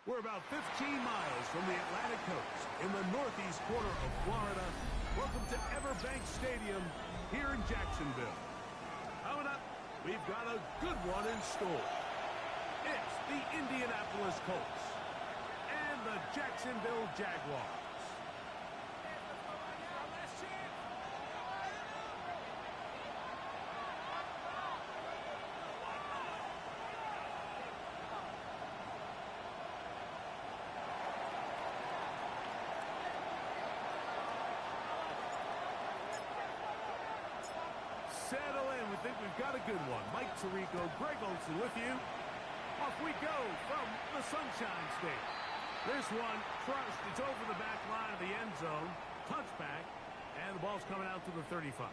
We're about 15 miles from the Atlantic coast in the northeast corner of Florida. Welcome to Everbank Stadium here in Jacksonville. Coming up, we've got a good one in store. It's the Indianapolis Colts and the Jacksonville Jaguars. Settle in. We think we've got a good one. Mike Tirico, Greg Olsen with you. Off we go from the Sunshine State. This one, crushed. It's over the back line of the end zone. Touchback. And the ball's coming out to the 35.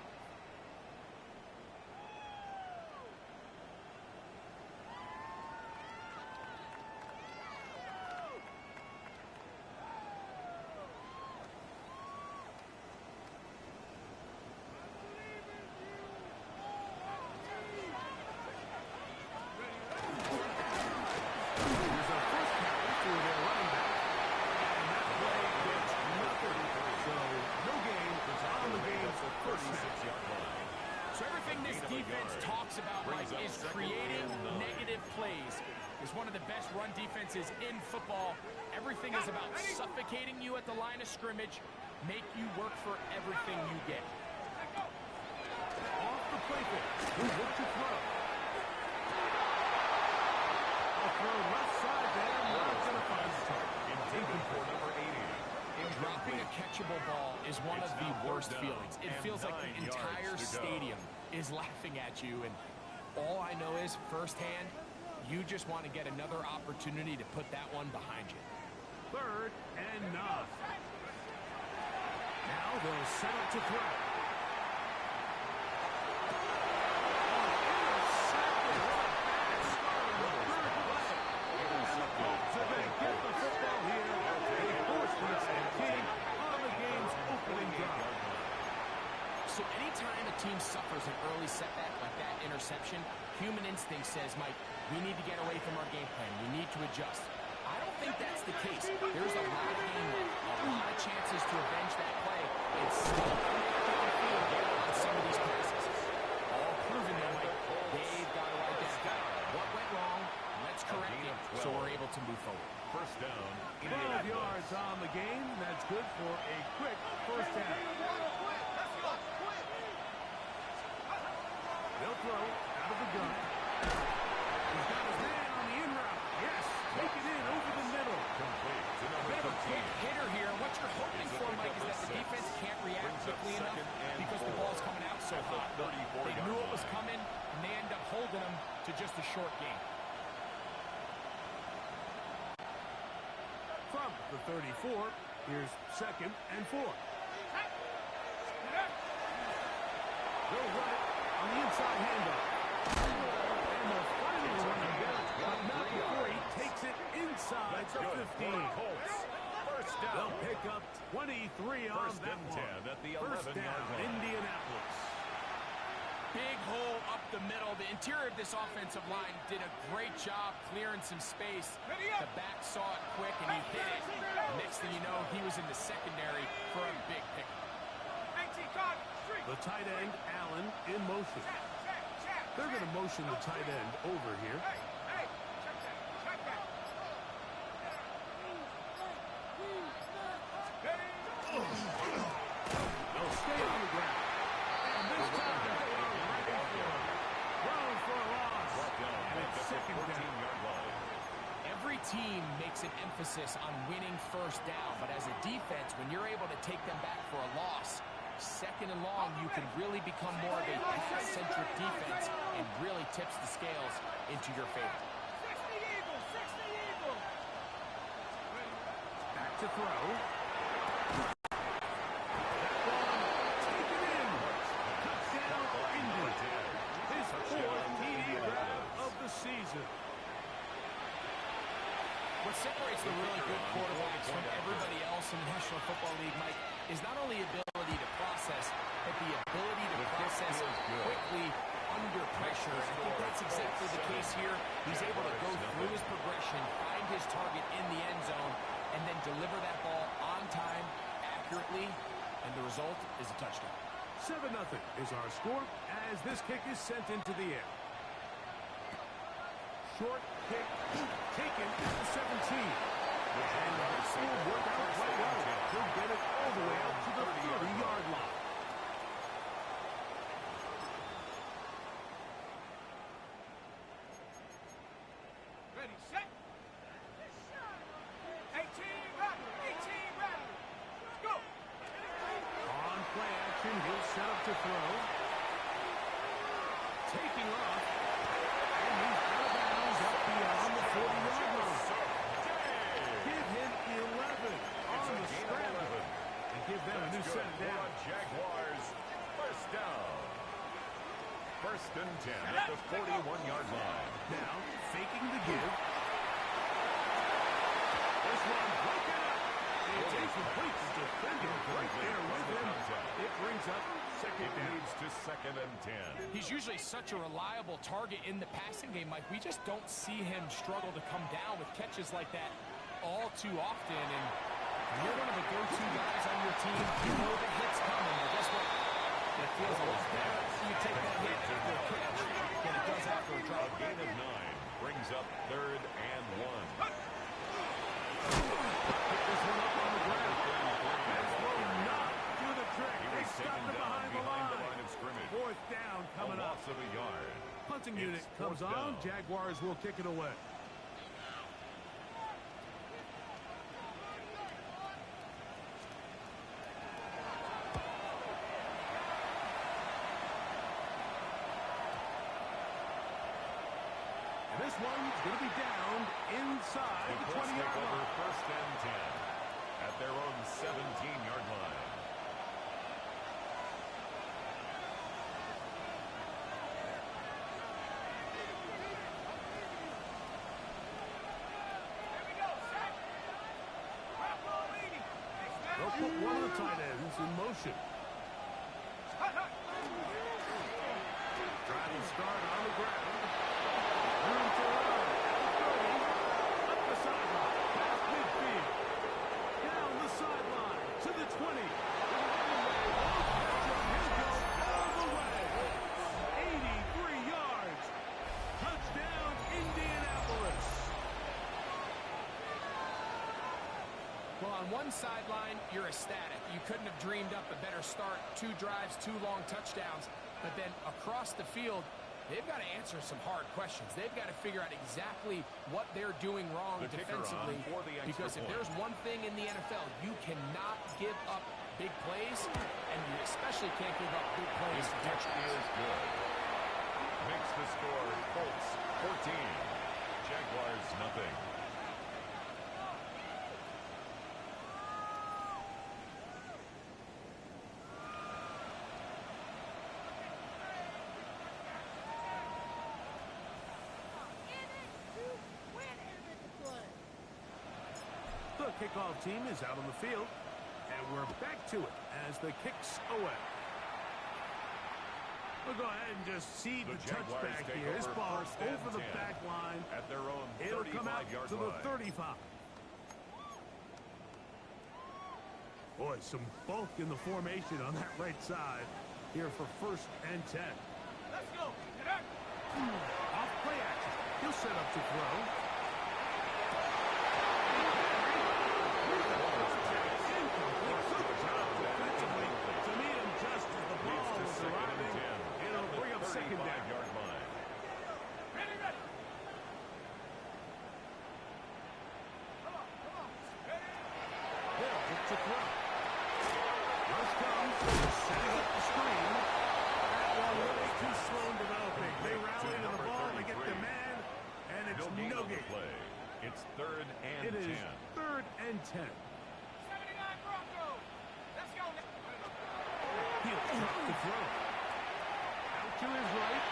So everything this defense talks about, Mike, is creating negative plays. It's one of the best run defenses in football. Everything is about suffocating you at the line of scrimmage, make you work for everything you get. Off the play fake. Who's what to throw? A throw left side there. Not going to find the target. Intended for number 80. Dropping a catchable ball is one of the worst feelings. It feels like the entire stadium is laughing at you, and all I know is firsthand, you just want to get another opportunity to put that one behind you. 3rd and 9. Now they'll set up to throw. So anytime a team suffers an early setback like that interception, human instinct says, Mike, we need to get away from our game plan. We need to adjust. I don't think that's the case. There's a lot of game left, a lot of chances to avenge that play, and still come downfield on some of these passes. All proven though, Mike, they've got to identify what went wrong, let's correct it, so we're able to move forward. First down, 12 yards on the game. That's good for a quick first down. They'll throw out of the gun. He's got his man on the in route. Yes, take it in over the middle. complete to number They have a 13. quick hitter here, and what you're hoping for, Mike, is that the defense can't react quickly enough because the ball's coming out so hot. They knew it was coming, and they end up holding them to just a short game. From the 34, here's 2nd and 4. They'll run it on the inside handoff. And they'll finally run it down, but not before he takes it inside the 15. Colts. First down. They'll pick up 23 on First that and one. 10 at the First 11-yard down, line. Indianapolis. Big hole up the middle. The interior of this offensive line did a great job clearing some space. The back saw it quick, and he hit it. Next thing you know, he was in the secondary for a big pickup. The tight end, Allen, in motion. They're going to motion the tight end over here. They'll stay on the ground. And this time, they are ready for it. Going for a loss. And it's 2nd down. Every team makes an emphasis on winning first down, but as a defense, when you're able to take them back for a loss, 2nd and long, you can really become more of a pass-centric defense and really tips the scales into your favor. Back to throw. That one, taken in. Touchdown, Indy. His 4th TD grab of the season. What separates the really good quarterbacks from everybody else in the National Football League, Mike, is not only ability to process, but the ability to process quickly under pressure. I think that's exactly the case here. He's able to go through through his progression, find his target in the end zone, and then deliver that ball on time, accurately, and the result is a touchdown. 7-0 is our score as this kick is sent into the air. Short kick taken at the 17. And this will work out quite well. He'll get it all the way out to the 30-yard line. Ready, set. 18, ready. 18, ready. Go. On play action, he'll set up to throw. Taking off. And he's out of bounds up beyond the 40-yard line. Give him 11 on the scramble. And give them a new set down. Jaguars, first down. First and 10 at the 41-yard line. Now, faking the give. This one broken up. It's incomplete. The defender right there with him. It brings up second down. Leads to second and 10. He's usually such a reliable target in the passing game, Mike. We just don't see him struggle to come down with catches like that all too often. And you're one of the go-to guys on your team. You know the hit's coming. But guess what? It feels a lot better. You take that hit after a catch than it does after a drop. A gain of 9 brings up third and 1. Pick this one up on the ground. That's will not do the trick. They stopped it behind the line. of scrimmage. Fourth down coming A up. loss of a yard. Punting It's unit comes fourth on. down. Jaguars will kick it away. And this one's going to be down inside The the Colts 20-yard take over line. first and 10 at their own 17-yard line. Here we go, set. Route ball leading. They'll put one of the tight ends in motion. Hut, hut. Trying to start on the ground. Room to run. 30. Up the sideline. Past midfield. Down the sideline. To the 20. He'll go all the way. 83 yards. Touchdown, Indianapolis. Well, on one sideline, you're ecstatic. You couldn't have dreamed up a better start. 2 drives, 2 long touchdowns. But then across the field, they've got to answer some hard questions. They've got to figure out exactly what they're doing wrong The kicker defensively. on for the extra Because if point. there's one thing in the NFL, you cannot give up big plays, and you especially can't give up big plays His to pitch touchdowns. is good. Makes the score Colts 14. Jaguars nothing. The kickoff team is out on the field, and we're back to it as the kick's away. We'll go ahead and just see the Jaguars touchback take here. This over ball first and over the 10 back line. at their own It'll come out 35-yard to the line. 35. Boy, some bulk in the formation on that right side here for first and 10. Let's go. Get up. Off play action. He'll set up to throw. To meet him just as the ball Leads to was second and arriving. 10 It'll at the bring up second down. 35-yard line. Ready, ready. Come on, come on. Ready. Hill to throw. Rush comes, setting up the screen. That one really too slow in developing. They rally to the ball, they get the man, and it's no on the gain. play. It's third and It 10. is third and 10. 79 Broncos. Let's go. He'll drop the throw. Out to his right.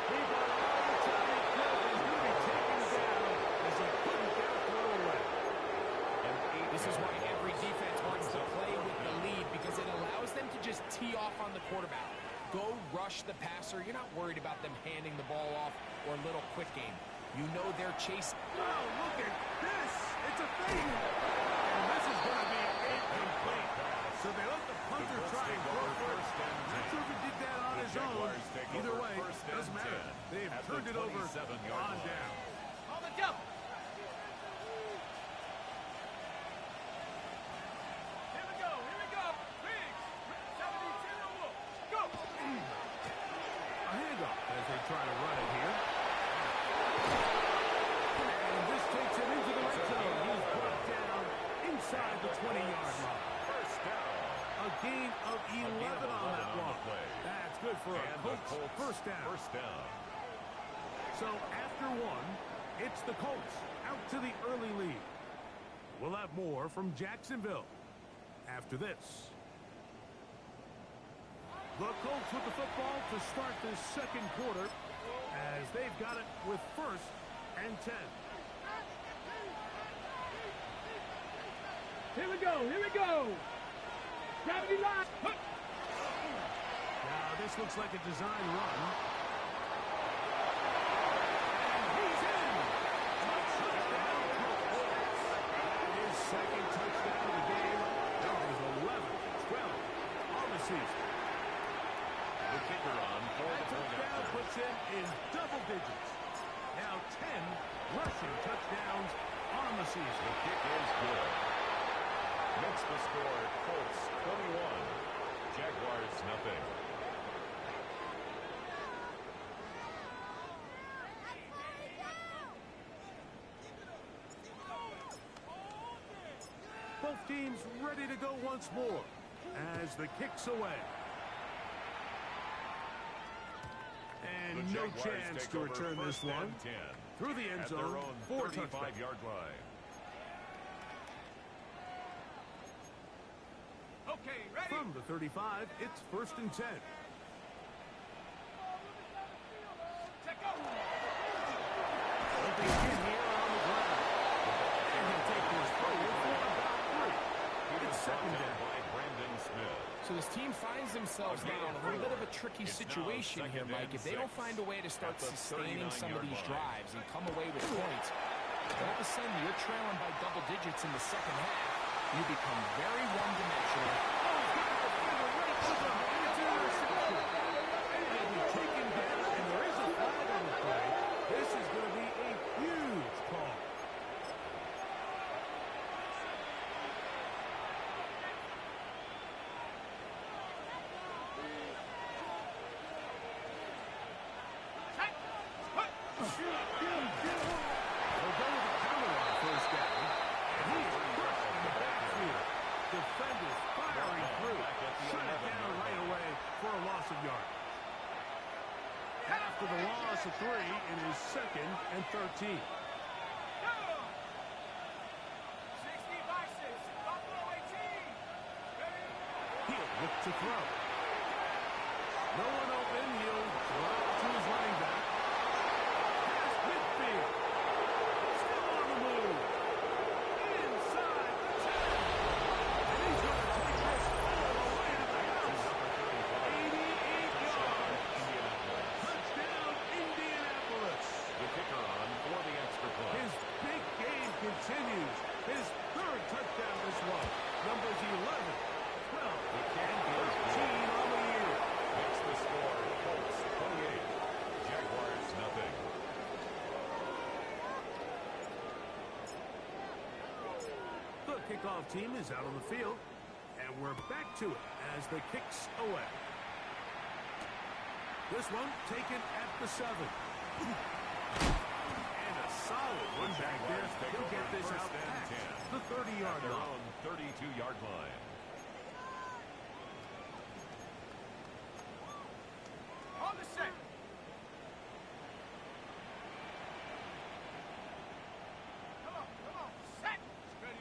He got all the time he could. He's going to be taken down as he couldn't get a throw away. This is why every defense wants to play with the lead, because it allows them to just tee off on the quarterback. Go rush the passer. You're not worried about them handing the ball off or a little quick game. You know they're chasing. Oh, look at this. It's a fake. And this is going to be incomplete. So they let the punter try and go for it. Not sure if he did that on his own. Either way, doesn't matter. They've turned it over on down. On the double. Here we go. Biggs. 72. Go. A handoff as they try to run it here. And this takes him into the red zone. He's brought down inside the 20-yard line. First down. A gain of 11 on that one. That's good for a Colts first down. So after one, it's the Colts out to the early lead. We'll have more from Jacksonville after this. The Colts with the football to start this second quarter as they've got it with 1st and 10. Here we go. Gravity line. Now this looks like a design run. And he's in. Touchdown Colts. His second touchdown of the game. Numbers 11-12 on the season. The kicker on for the Touchdown puts him in double digits. Now 10 rushing touchdowns on the season. The kick is good. Makes the score Colts 21. Jaguars nothing. Both teams ready to go once more as the kick's away. And The no Jaguars chance take to over return this 1st one. and 10 Through the end at zone their own for a touchdown. 35-yard line. Okay, ready? From the 35, it's 1st and 10. Check out. Looking in here on the ground. And he'll take this forward for about 3. It's 2nd down. By Brandon Smith. So this team finds themselves now in a little bit of a tricky situation here, Mike. If they don't find a way to start sustaining some of these drives and come away with points, all of a sudden you're trailing by double digits in the second half. You become very one-dimensional. Taken down, and there is a flag on the play. This is going to be a huge call. They'll go with the counter on 1st down, and he is crushed in the backfield. Defenders firing through. Shut it down right away for a loss of yards. After the loss of 3, it is 2nd and 13. 60 by 6. Buffalo 18. Ready? He'll look to throw. No one open. He'll throw to his running back. Pass midfield. Still on the move. Inside the 10. And he's going to take this all the way to the house. 88 yards. Touchdown, Indianapolis. The kicker on for the extra point. His big game continues. His 3rd touchdown this one. Numbers 11, 12, and 13 on the year. Makes the score Colts 28. Jaguars nothing. The kickoff team is out on the field, and we're back to it as the kick's away. This one taken at the 7. And a solid one back there. He'll get this out past the 30-yard Their line. own 32-yard line. On the set. Come on. Set. Ready.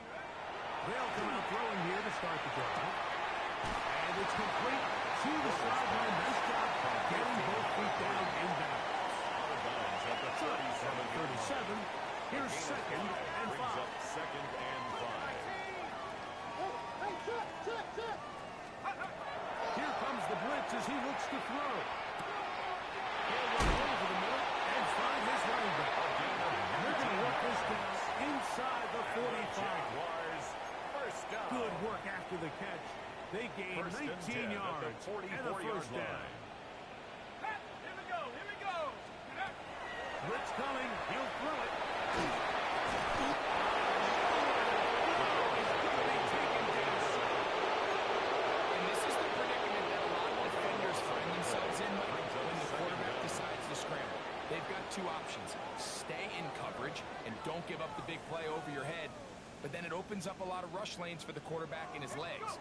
They'll come out throwing here to start the drive. And it's complete to the sideline. Nice job getting both feet down in bounds. Out of bounds at the 37. Here's 2nd and 5. Brings up 2nd and 5. Here comes the blitz as he looks to throw. He'll run over the middle and find his running back. A gain of Blitz coming. He'll throw it. And this is the predicament that a lot of defenders find themselves in, Mike, when the quarterback decides to scramble. They've got two options. Stay in coverage and don't give up the big play over your head. But then it opens up a lot of rush lanes for the quarterback and his legs.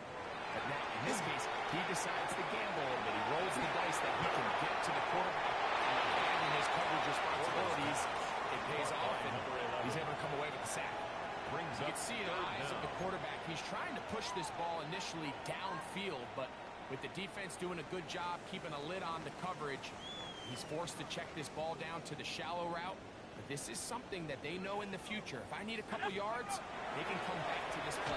But now, in this case, he decides to gamble a little bit. He rolls the dice that he can get to the quarterback and abandon his coverage responsibilities. It pays off, and he's able to come away with the sack. You can see in the eyes of the quarterback, he's trying to push this ball initially downfield, but with the defense doing a good job keeping a lid on the coverage, he's forced to check this ball down to the shallow route. But this is something that they know in the future. If I need a couple yards, they can come back to this play.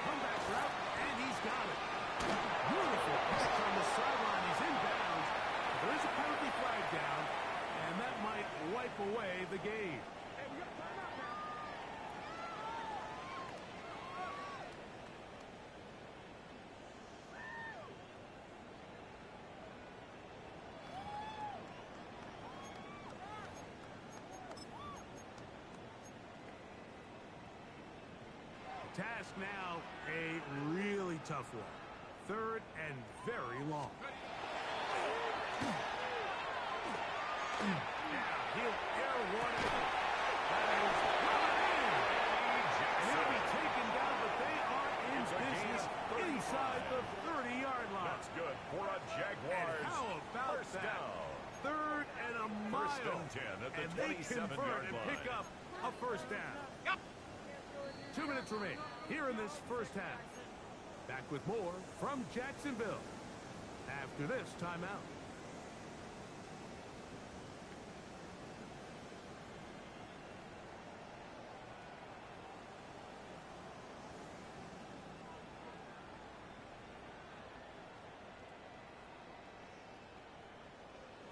Comeback route, and he's got it. Beautiful catch on the sideline. He's inbounds. There is a penalty flag down, and that might wipe away the game. Task now, a really tough one. Third and very long. Now he'll air one. That is in. And he'll be taken down, but they are in business inside the 30-yard line. That's good for a Jaguars. And how about first that? down. Third and a mile. First and 10 at the and they 27-yard convert and line. pick up a first down. 2 minutes remain here in this first half. Back with more from Jacksonville after this timeout.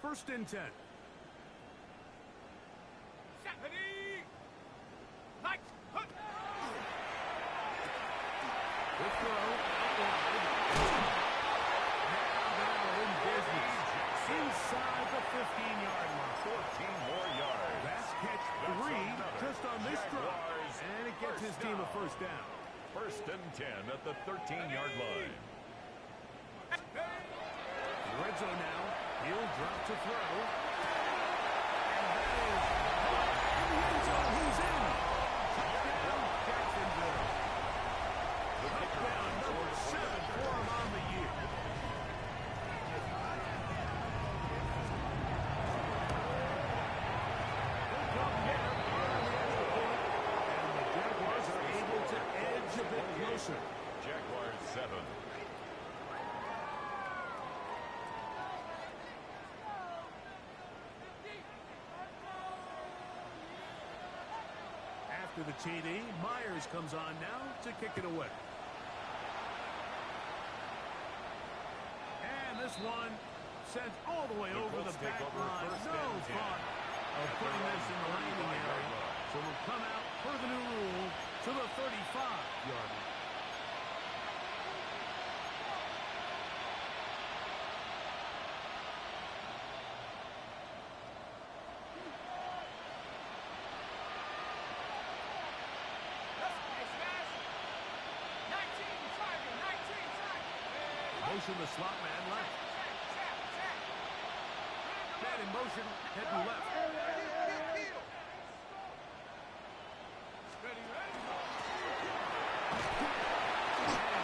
First and 10. Ready. Light. Hook. The throw out wide. Now they're in business. Inside the 15-yard line. 14 more yards. That's catch 3 just on this drive. Jaguars And it gets his team a first down. First and 10 at the 13-yard line. Red zone now. He'll drop to throw. And that is in the end zone. He's in. Touchdown, Jacksonville. Touchdown number 7 for him on the year. They'll come here on the extra point. And the Jaguars are able to edge a bit closer. Jaguars 7. To the TD. Myers comes on now to kick it away. And this one sent all the way over the back line. No thought of putting this in the landing area. So we'll come out per the new rule to the 35-yard line. Motion the slot man left. Man in motion, heading left. And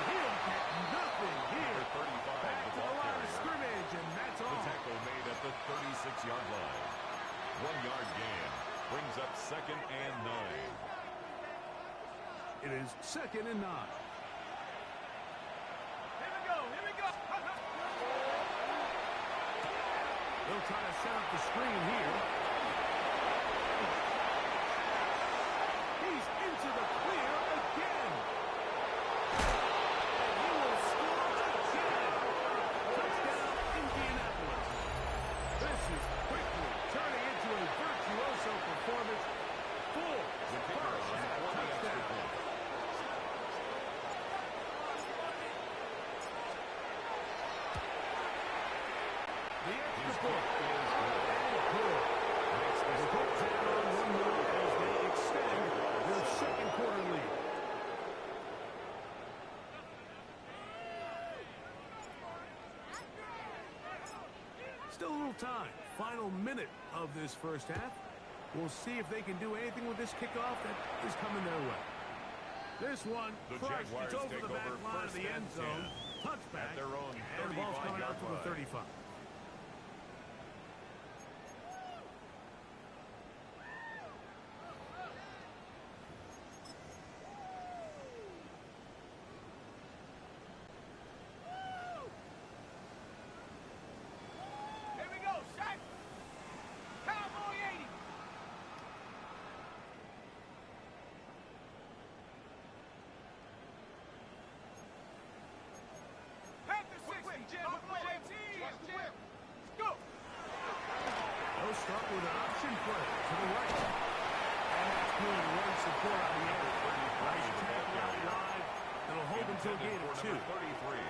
he'll get nothing here. Back to the line of scrimmage, and that's The all. tackle made at the 36-yard line. 1-yard gain brings up second and 9. It is second and 9. They'll try to set up the screen here. He's into the clear again. And he will score again. Touchdown, Indianapolis. This is quickly turning into a virtuoso performance. Full first touchdown. foot. The Colts add on one more as they extend their second quarter lead. Still a little time. Final minute of this first half. We'll see if they can do anything with this kickoff that is coming their way. This one crushed. It's over the back line of the end zone. Touchback. At their own And the ball's coming out to the 35. Here we go, Shaq. Cowboy 80. Panther 60. Buffalo 18. Go. They'll start with an option play to the right. And that's good run support on the edge. Nice tackle out wide. It'll hold them to a gain of 2. 33.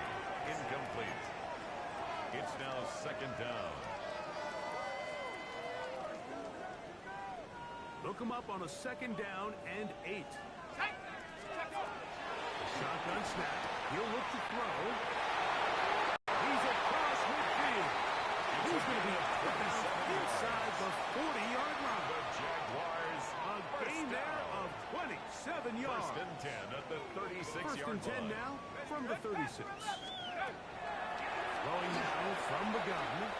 Incomplete. It's now second down. Look him up on a second down and 8. Shotgun snap. He'll look to throw. He's across midfield. He's going to be inside the 40-yard line. The Jaguars A gain there of 27 yards. first and 10 at the 36-yard First and 10 line. now from the 36. Throwing now from the gun.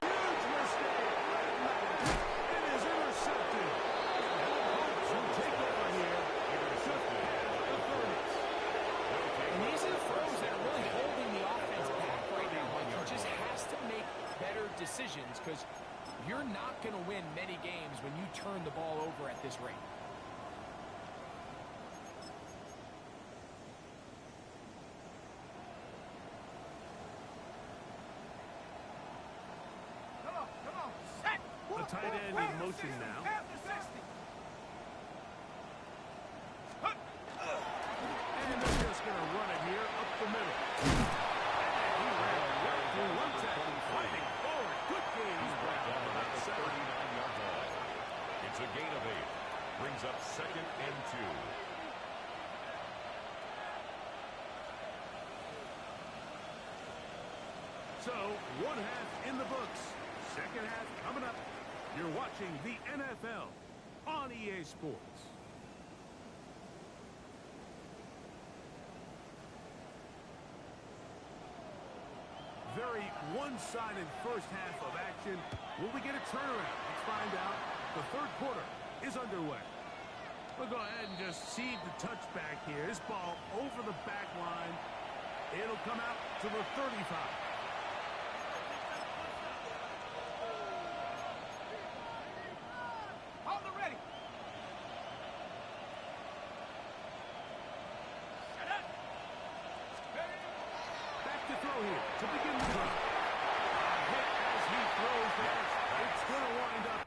Huge mistake. It is intercepted. And the Colts will take over here. Intercepted at the 30s. And these are the throws that are really holding the offense back right now. Like, he just has to make better decisions because you're not going to win many games when you turn the ball over at this rate. Come on, Shaq. The tight end in motion now. Panther 60. And they're just going to run it here up the middle. And he ran right through one tackle, fighting forward. Good game. He's brought down at the 39-yard line. It's a gain of 8. Brings up second and 2. So, one half in the books. Second half coming up. You're watching the NFL on EA Sports. Very one-sided first half of action. Will we get a turnaround? Let's find out. The third quarter is underway. We'll go ahead and just seed the touchback here. This ball over the back line. It'll come out to the 35. Hold it ready. Shut up. Back to throw here to begin the drive. A hit as he throws there. It's going to wind up.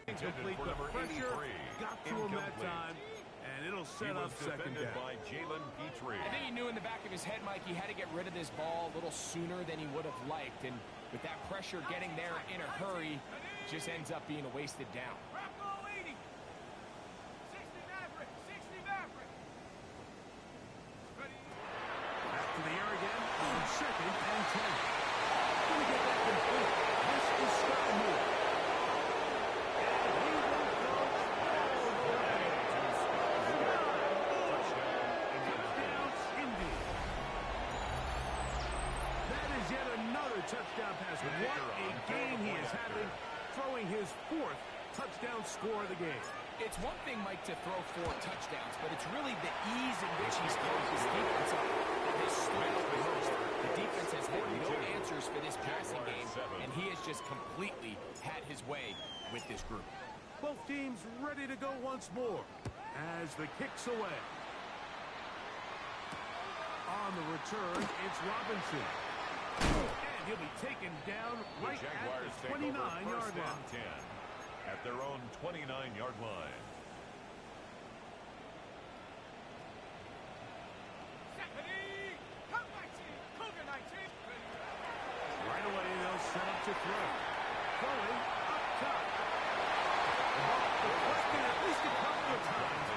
Incomplete. For The number pressure 83. got to him that Incomplete. time, and it'll He set up was second defended down. by Jalen Petrie. I think he knew in the back of his head, Mike, he had to get rid of this ball a little sooner than he would have liked. And with that pressure getting there in a hurry, just ends up being a wasted down. Bravo 80. 60 Maverick. 60 Maverick. Ready. Back to the air again on second and 10. Going to get that complete. This is Sky Moore. And he will go all the way. Touchdown, Indy. That is yet another touchdown pass. What a game he is having, throwing his 4th touchdown score of the game. It's one thing, Mike, to throw 4 touchdowns, but it's really the ease in which he's throwing his defense up. This stood out the most. The defense has had no answers for this passing game, and he has just completely had his way with this group. Both teams ready to go once more as the kick's away. On the return, it's Robinson. And he'll be taken down right at the 29-yard line. 10 at their own 29-yard line. Right away, they'll set up to throw. Throwing up top. The ball deflected at least a couple of times.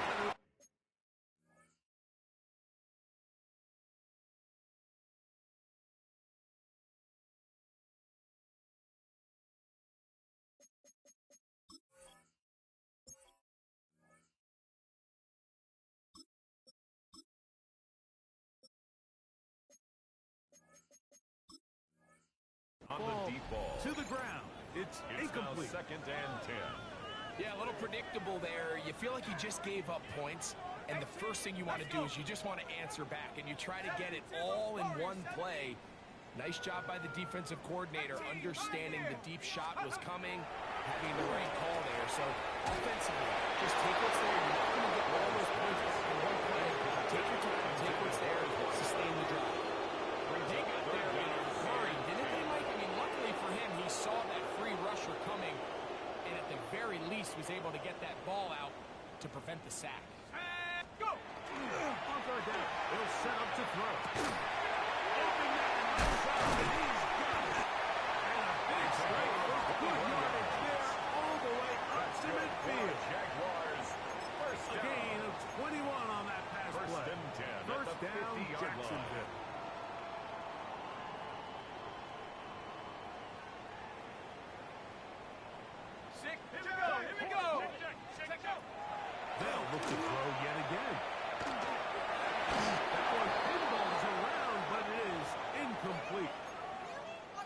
On the deep ball. To the ground. It's incomplete. Now 2nd and 10. Yeah, a little predictable there. You feel like he just gave up points, and the first thing you want to do is you just want to answer back, and you try to get it all in one play. Nice job by the defensive coordinator, understanding the deep shot was coming, having the right call there. So, offensively, just take what's there. You're not going to get all those points in one play. Take your time, take what's there, and sustain the drive. They got there, Murray, didn't they, Mike? I mean, luckily for him, he saw that free rusher coming, and at the very least was able to get that ball out to prevent the sack. Go! On third down. He'll set up to throw. Open that inside, and he's got it. And a big strike for good yardage there all the way up to midfield. Jaguars. A gain of 21 on that pass play. First and 10 First at the down, 50-yard line. Jacksonville. Here we go. They'll look to throw yet again. That one pinballs around, but it is incomplete.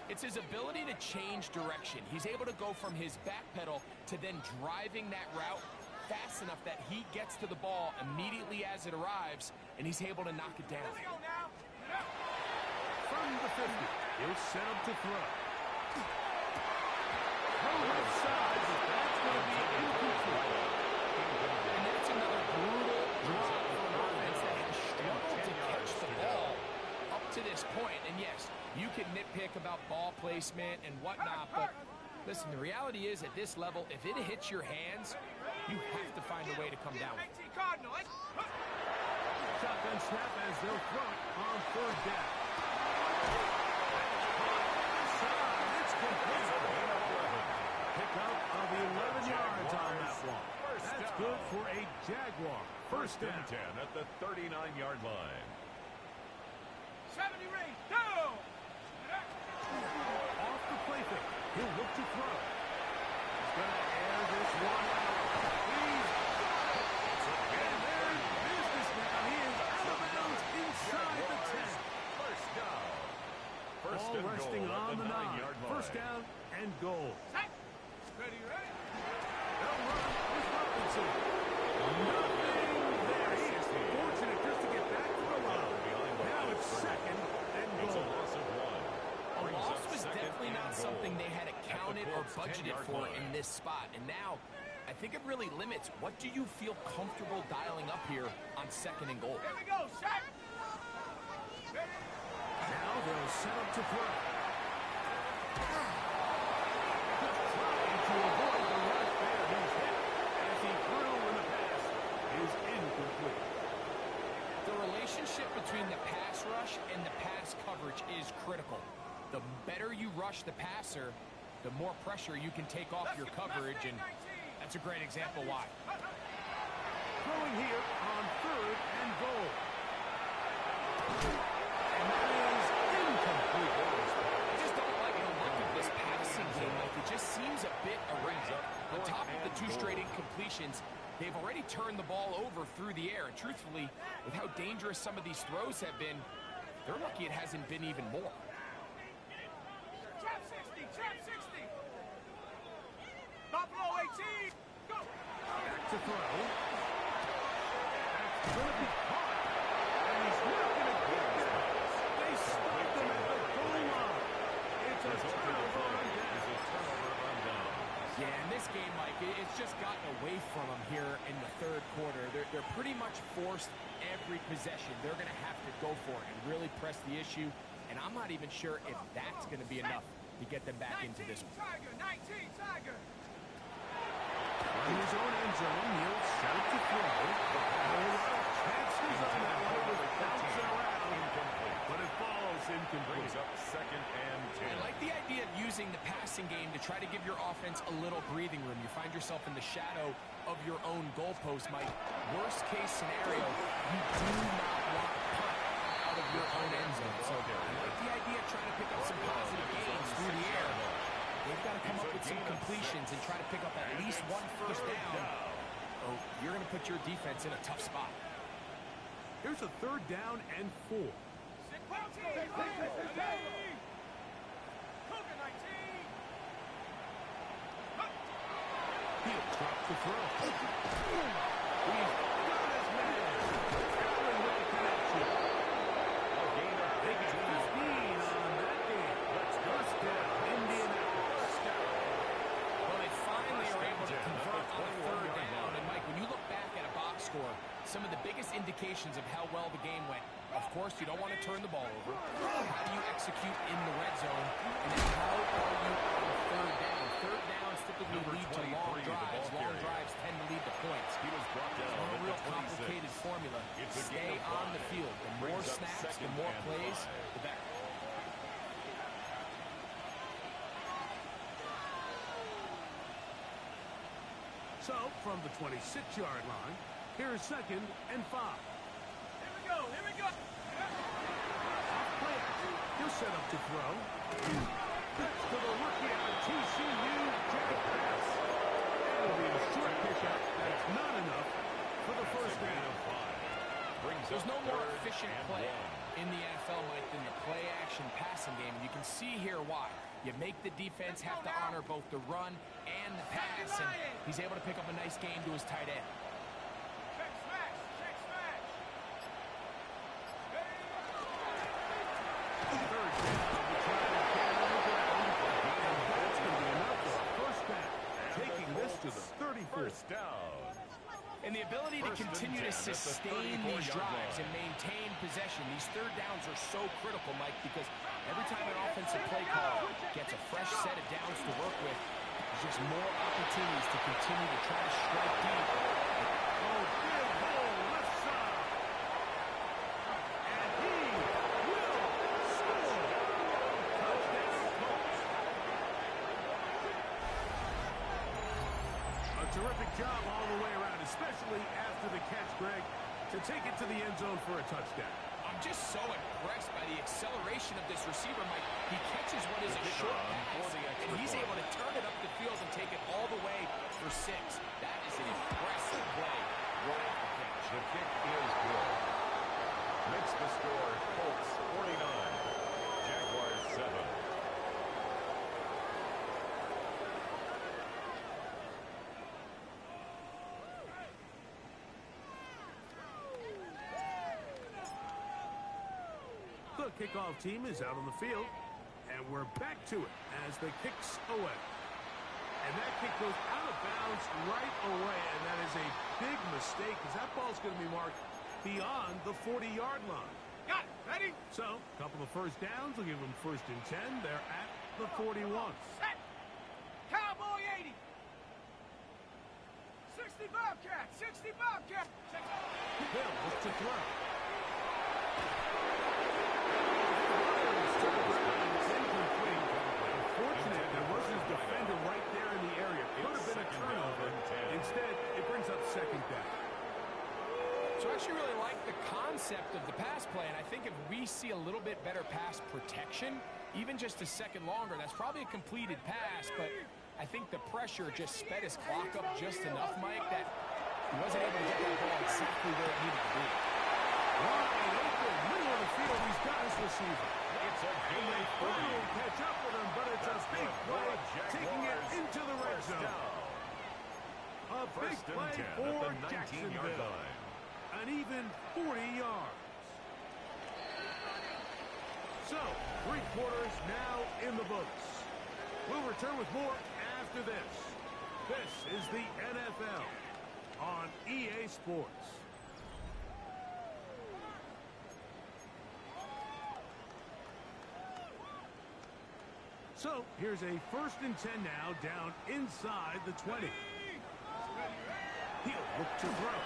It's his ability to change direction. He's able to go from his back pedal to then driving that route fast enough that he gets to the ball immediately as it arrives, and he's able to knock it down. From the 50, he'll set up to throw. Left side, but that's going to be incomplete. And that's another brutal drop for an offense that has struggled to catch the ball up to this point. And yes, you can nitpick about ball placement and whatnot, but listen, the reality is at this level, if it hits your hands, you have to find a way to come down. Shotgun snap as they'll throw it on third down. It's complete. Pickup of 11 yards on that one. That's good for a Jaguar. First and down. 10 at the 39-yard line. 70 rate, go! Off the play fake. He'll look to throw. He's going to air this one out. He's got it. And there's business now. He is out of bounds inside the 10. First down. First Ball and resting goal on at the 9-yard 9. line. First down and goal. Ready? They'll run with Robinson. Nothing there. He is fortunate just to get back to the line. Now it's second and It's a goal. loss of 1. A Brings loss up was second definitely and not goal. something they had accounted or Colts' budgeted 10-yard for line. in this spot. And now, I think it really limits. What do you feel comfortable dialing up here on second and goal? Here we go, set! Now they'll set up to throw. Trying to avoid the rush there. He's hit as he threw when the pass is incomplete. The relationship between the pass rush and the pass coverage is critical. The better you rush the passer, the more pressure you can take off your coverage, and that's a great example why. Throwing here on third and goal. And that is incomplete. I just don't like the look of this passing game. Like, it just seems a bit erratic. On top of the 2 straight incompletions, they've already turned the ball over through the air. And truthfully, with how dangerous some of these throws have been, they're lucky it hasn't been even more. Trap 60, trap 60! Buffalo 18, go! Back to throw. That's going to be caught. And he's not going to get there. They stopped him at the goal line. It's a turnover on down. Yeah, in this game, Mike, it's just gotten away from them here in the third quarter. They're pretty much forced every possession. They're going to have to go for it and really press the issue. And I'm not even sure if that's going to be enough to get them back into this one. Tiger, 19, Tiger. In his own end zone, he'll set it to throw. Chances on that one was bouncing around, but it falls incomplete. Brings up 2nd and 10. I like the idea of using the passing game to try to give your offense a little breathing room. You find yourself in the shadow of your own goalpost, Mike. Worst case scenario, you do not want to punt out of your own end zone. So I like the idea of trying to pick up some positive gains through the air. They've got to come up with some completions and try to pick up at least one first down. Oh, you're going to put your defense in a tough spot. Here's a 3rd down and 4. He'll drop the throw. He's got his man. Allen with the connection. They got 15 on that game. First down, Indianapolis. Well, they finally are able to convert on a 3rd down. And, Mike, when you look back at a box score, some of the biggest indications of how well the game went, of course, you don't want to turn the ball over. How do you execute in the red zone? And then how are you on 3rd down? 3rd downs typically lead to long drives. Long drives tend to lead to points. He was brought down It's not a at real the 26. complicated formula. It's a Stay gain of on the 5. field. The more Brings up snaps, the 2nd more and plays, 5. the better. So, from the 26-yard line, here's 2nd and 5. Here we go, here we go. Play action. He'll set up to throw. Pitch to the rookie out of TCU, Jack Pass. That'll be a short pickup. That's not enough for the first down. There's no more efficient play in the NFL, Mike, than the play-action passing game. And you can see here why. You make the defense have to honor both the run and the pass, and he's able to pick up a nice game to his tight end. Check smash, check smash. Third down. That's going to be enough for a first down. Taking this to the 34. First down. And the ability to continue to sustain these drives and maintain possession, these 3rd downs are so critical, Mike, because every time an offensive play call gets a fresh set of downs to work with, there's just more opportunities to continue to try to strike deep. Oh, big hole, left side. And he will score. Touchdown, Colts. A terrific job all the way around, especially after the catch, Greg, to take it to the end zone for a touchdown. I'm just so impressed by the acceleration of this receiver, Mike. He catches what is a short pass, and he's able to turn it up the field and take it all the way for 6. That is an impressive play right off the catch. The kick is good. Makes the score Colts 49, Jaguars 7. The kickoff team is out on the field, and we're back to it as the kick's away. And that kick goes out of bounds right away, and that is a big mistake because that ball's going to be marked beyond the 40-yard line. Got it, ready? So, a couple of first downs will give them 1st and 10. They're at the 41. Set. Cowboy 80. 60 Bobcat, 60 Bobcat. Hill looks to throw. Unfortunate, there was his defender right there in the area. Could have been a turnover. Instead, it brings up 2nd down. So I actually really like the concept of the pass play, and I think if we see a little bit better pass protection, even just a second longer, that's probably a completed pass, but I think the pressure just sped his clock up just enough, Mike, that he wasn't able to get that ball exactly where it needed to be. Wide open, middle of the field, he's got his receiver. It's a And they finally catch up with him, but it's a big play, taking it into the red zone. A big First and play 10 for at the 19-yard Jacksonville. line. An even 40 yards. So, 3 quarters now in the books. We'll return with more after this. This is the NFL on EA Sports. So, here's a 1st and 10 now, down inside the 20. He'll look to throw. And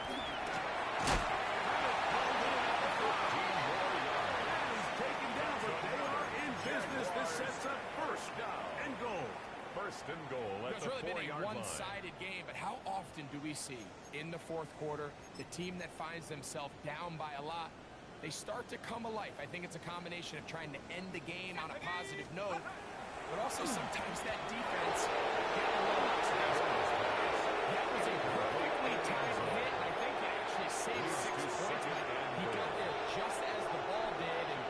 he's taken down, but they are in business. This sets up 1st down and goal. 1st and goal at the 4-yard line. It's really been a one-sided game, but how often do we see in the 4th quarter the team that finds themselves down by a lot, they start to come alive? I think it's a combination of trying to end the game on a positive note, but also sometimes that defense getting a little upset. That was a perfectly timed hit, and I think it actually saved 6 points. He got there just as the ball did, and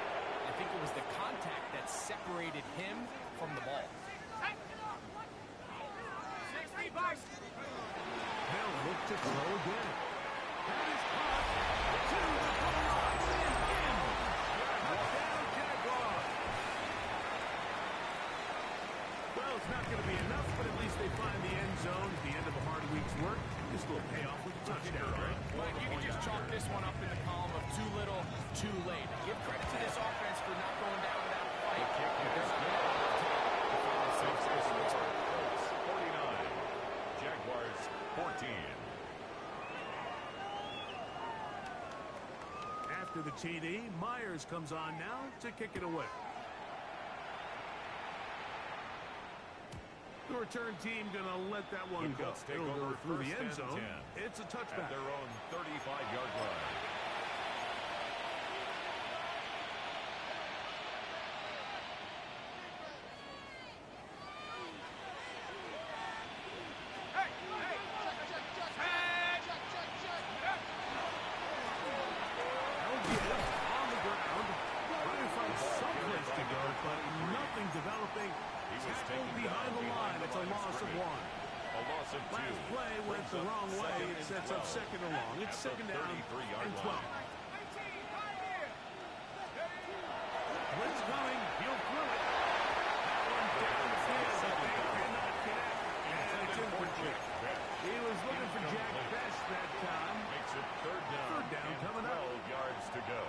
I think it was the contact that separated him from the ball. They'll look to throw again. That is caught to the goal line and in. Touchdown, Jaguars. Well, it's not going to be enough, but at least they find the end zone at the end of a hard week's work. This will pay off with a touchdown, right? Mike, you can just chalk this one up in the column of too little, too late. Give credit to this offense for not going down without a fight. They're not going to Colts 49, Jaguars 14. After the TD, Myers comes on now to kick it away. The return team going to let that one go. Take It'll over go through the end 1st and zone. 10. It's a At touchback. their own 35-yard line. Developing. Tackle behind the line. It's a loss of 1. A loss of 2. Last play went the wrong way. It sets up 2nd and long. It's 2nd down and 12. Blitz coming. He'll throw it. That one down the field, but they cannot connect. And it's incomplete. He was looking for Jack Best that time. Makes it 3rd down. 3rd down coming up. 12 yards to go.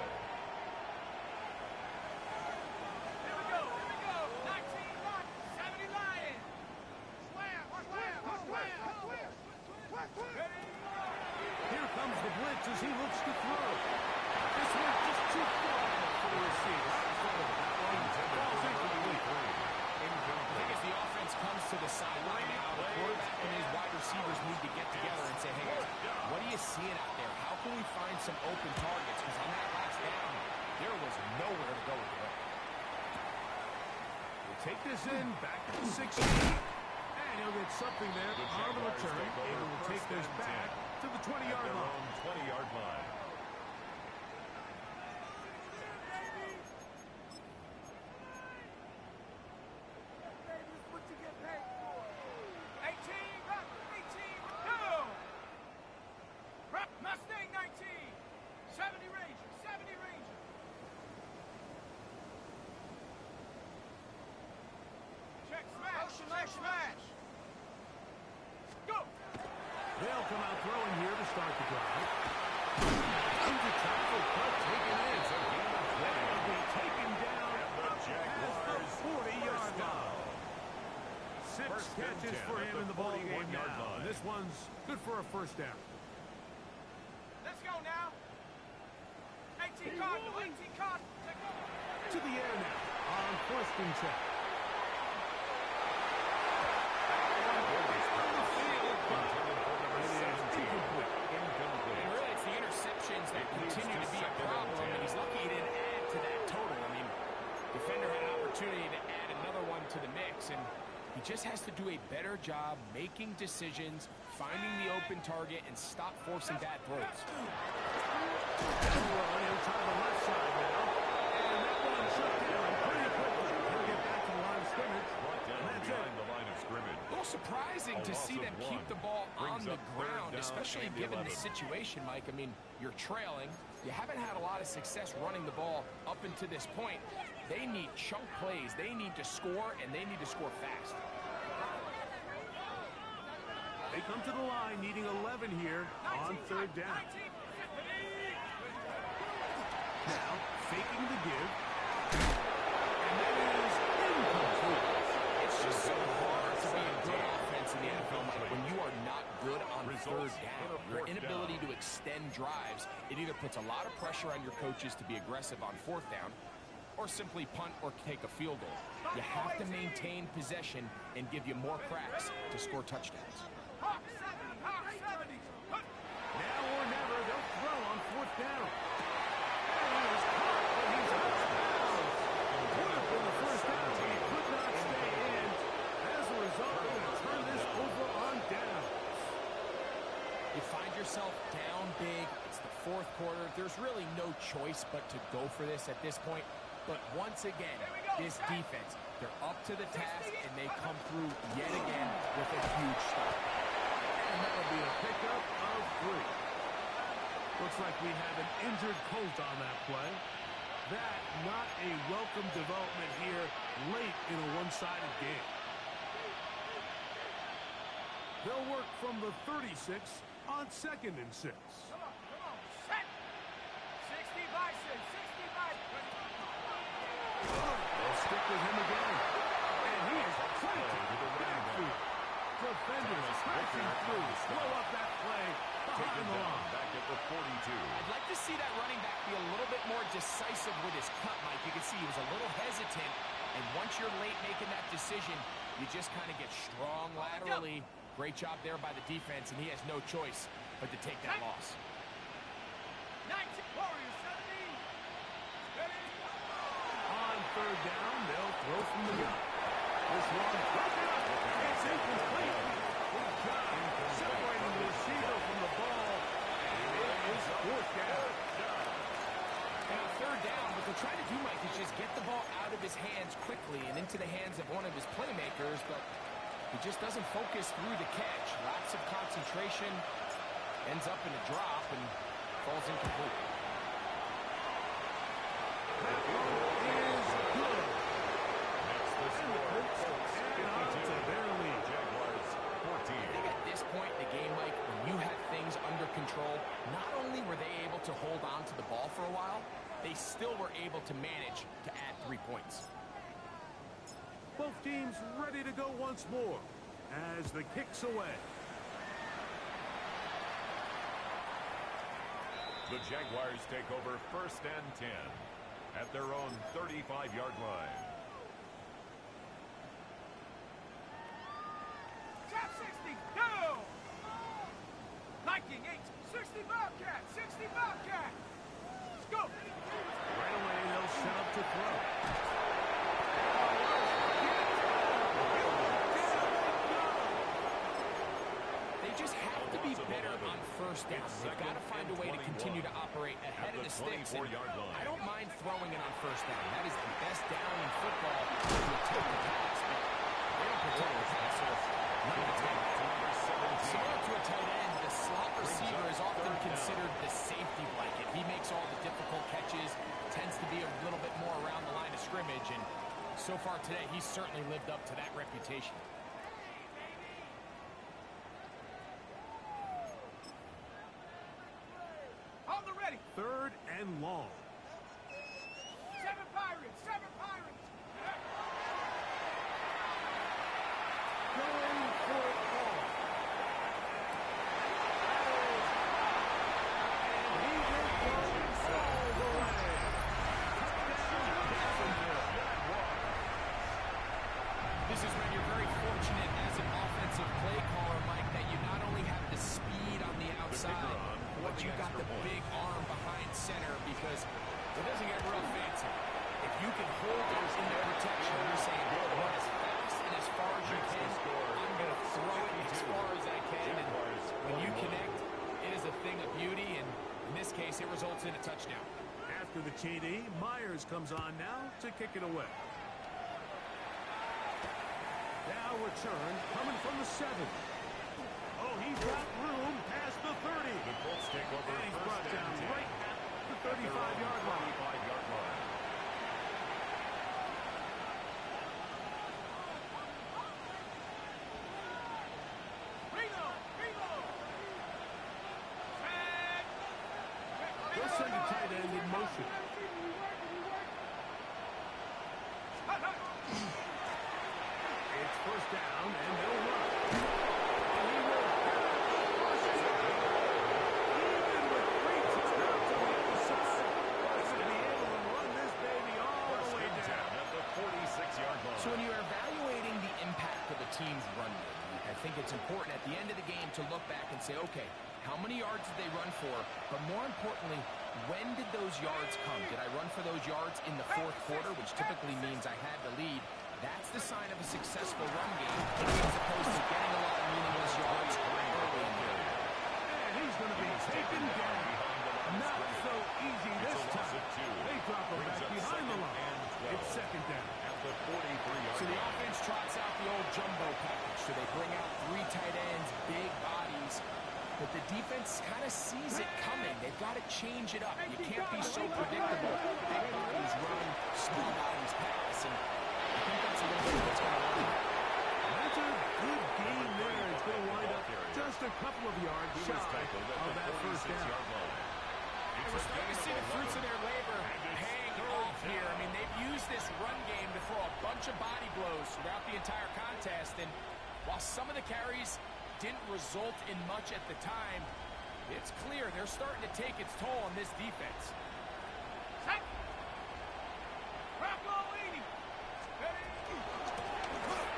Here comes the blitz as he looks to throw. This one's just too far for the receiver. Falls incomplete. I think as the offense comes to the sideline now, the quarterback and his wide receivers need to get together and say, hey, what are you seeing out there? How can we find some open targets? Because on that last down, there was nowhere to go with it. We'll take this in, back to the 16. And he'll get something there on the return. Able to take this back to the 20-yard line. 20-yard line. Mustang 19, 70 Ranger, 70 Ranger. Check smash, smash. Go. They'll come out throwing here to start the drive. Into tackle, but taken in. They'll be taken down at the 40-yard line. 6 catches for him in the ball game now. This one's good for a 1st down. Let's go now. 18 Cardinal, 18 Cardinal. To the air now on 1st and 10. And really, it's the interceptions that continue to be a problem, and he's lucky he didn't add to that total. I mean, defender had an opportunity to add another one to the mix, and he just has to do a better job making decisions, finding the open target, and stop forcing bad throws. He'll try the left side now. And that one shut down pretty quickly. He'll get back to the line of scrimmage. And that's it. The line of scrimmage. A little surprising to see them keep the ball on the ground, especially given the situation, Mike. I mean, you're trailing. You haven't had a lot of success running the ball up until this point. They need chunk plays. They need to score, and they need to score fast. They come to the line needing 11 here on third down. Now, faking the give. And that is incomplete. It's just so hard to be a good offense in the NFL, Mike, when you are not good on third down. Your inability to extend drives, it either puts a lot of pressure on your coaches to be aggressive on fourth down or simply punt or take a field goal. You have to maintain possession and give you more cracks to score touchdowns. Now or never, they'll throw on fourth down. And he was caught, but he's out of bounds. Would have been the first down, but he could not stay in. As a result, they're going to turn this over on downs. You find yourself down big. It's the fourth quarter. There's really no choice but to go for this at this point. But once again, this defense, they're up to the task, and they come through yet again with a huge stop. And that'll be a pickup of 3. Looks like we have an injured Colt on that play. That not a welcome development here late in a one-sided game. They'll work from the 36 on 2nd and 6. Come on, set. 60 by 6, 60 by 6. They'll stick with him again. And he is planted to the backfield. Defenders crashing through. Slow up that play behind the line. Back at the 42. I'd like to see that running back be a little bit more decisive with his cut, Mike. You can see he was a little hesitant, and once you're late making that decision, you just kind of get strong laterally. Great job there by the defense, and he has no choice but to take that loss. 19, Warriors 17. Ready? On third down, they'll throw from the gun. This one broken up. It's incomplete. Good job separating the receiver from the ball. And it is fourth down. And on third down, what they're trying to do, Mike, is just get the ball out of his hands quickly and into the hands of one of his playmakers, but he just doesn't focus through the catch. Lots of concentration, ends up in a drop, and falls incomplete. That one is good. That's the score. And on to their lead. Jaguars 14. I think at this point in the game, Mike, when you had things under control, not only were they able to hold on to the ball for a while, they still were able to manage to add 3 points. Both teams ready to go once more as the kick's away. The Jaguars take over 1st and 10 at their own 35-yard line. Top 60, go! Liking 8, 60 Bobcat, 60 Bobcat. Let's go. Right away, they'll set up to throw. They just have to be better on first down. They've got to find a way to continue to operate ahead of the sticks. And I don't mind throwing it on first down. That is the best down in football to attempt the pass. But they don't protect the pass. Similar to a tight end, the slot receiver is often considered the safety blanket. He makes all the difficult catches, tends to be a little bit more around the line of scrimmage, and so far today, he's certainly lived up to that reputation. On the ready. 3rd and long. 7 Pirates, 7 Pirates. Going for it all. And he will go all the way. Touchdown, Jacksonville. This is when you're very fortunate as an offensive play caller, Mike, that you not only have the speed on the outside, but you got the big arm behind center, because it doesn't get real fancy. If you can hold those in the protection, you're saying, well, run as fast and as far as you can. I'm going to throw it as far as I can. And when you connect, it is a thing of beauty, and in this case, it results in a touchdown. After the TD, Myers comes on now to kick it away. Now return coming from the 7. Oh, he's got room past the 30. The Colts take over And he's 1st brought and down 10 right at the at their own 35-yard line. 35-yard line. Reno, They'll send a tight end in motion. It's first down, and they'll run. And he will even with 3 touchdowns on the other side. They're going to be able to run this baby all the way down. At the 46-yard line. So when you're evaluating the impact of a team's run game, I think it's important at the end of the game to look back and say, okay, how many yards did they run for? But more importantly, when did those yards come? Did I run for those yards in the fourth quarter, which typically means I had the lead? That's the sign of a successful run game, as opposed to getting a lot of meaningless yards early in the game. And he's going to be taken down. Not so easy this time. They drop him back behind the line. It's second down. At the 43-yard So the line. offense trots out the old jumbo package. So they bring out 3 tight ends, big bodies. But the defense kind of sees it coming. They've got to change it up. You can't be so predictable. Big bodies run, small bodies pass. And I think that's a little bit what's going on. That's a good game there. It's going to wind up just a couple of yards He shy was tackled at of the that first 46-yard down. line. And It's we're a starting to gain see the of fruits of 11. their labor And it's paying third off here. down. I mean, they've used this run game to throw a bunch of body blows throughout the entire contest. And while some of the carries didn't result in much at the time, it's clear they're starting to take its toll on this defense. Set. Rocco leading.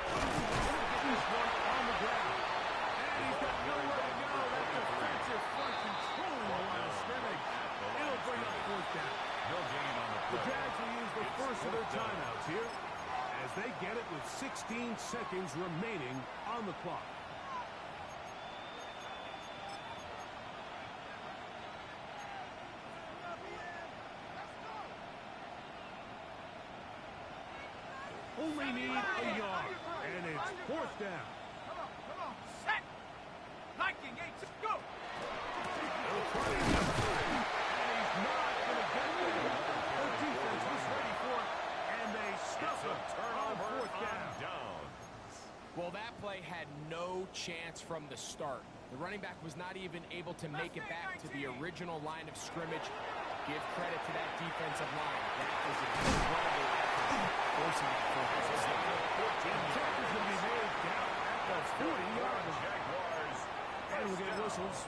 He's one on the ground. And he's got nowhere to go. That defensive front controlling the line of scrimmage. It'll bring up fourth down. No gain on the The play. Jags will use the first of their timeouts here as they get it with 16 seconds remaining on the clock. Only need a yard, and it's fourth down. Come on. Set. Liking 8. Go. They'll try to get through, and he's not going to get there. The defense was ready for it, and they stuff It's a it on turnover fourth on down. downs. Well, that play had no chance from the start. The running back was not even able to make it back to the original line of scrimmage. Give credit to that defensive line. That was an incredible effort forcing that fourth down. Attack is going to be made down at the 40-yard line. Jaguars. And we'll get whistles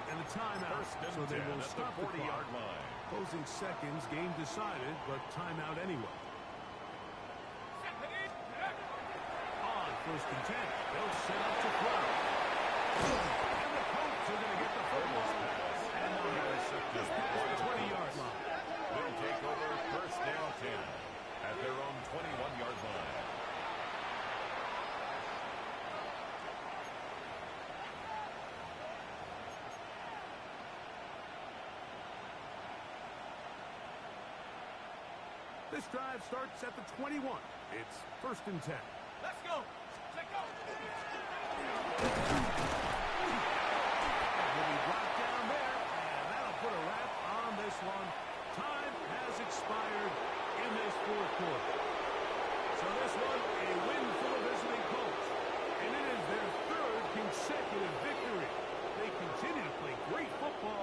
and a timeout, First and so they 10 will at stop the the clock. 40-yard line. Closing seconds, game decided, but timeout anyway. On first and 10, they'll set up to throw. And the Colts are going to get the football. And they'll have it just past the 20-yard line. They'll take over first down 10 at their own 21-yard line. This drive starts at the 21. It's first and 10. Let's go. Let go. Will be brought down there, and that'll put a wrap on this one. Time has expired in this fourth quarter. So this one, a win for the visiting Colts. And it is their third consecutive victory. They continue to play great football